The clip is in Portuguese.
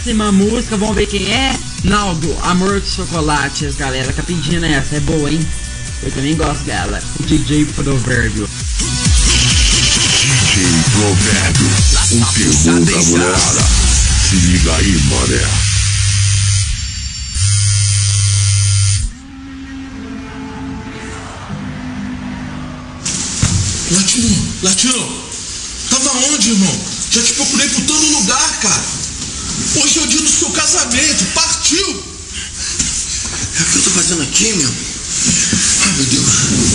próxima música, vamos ver quem é. Naldo, Amor de Chocolates, galera. Tá pedindo essa, é boa, hein? Eu também gosto dela. O DJ Provérbio. DJ Provérbio, o terror da mulherada. Se liga aí, mané. Latino, tava onde, irmão? Já te procurei por todo lugar, cara. Hoje é o dia do seu casamento, partiu! É o que eu tô fazendo aqui, meu? Ai, meu Deus.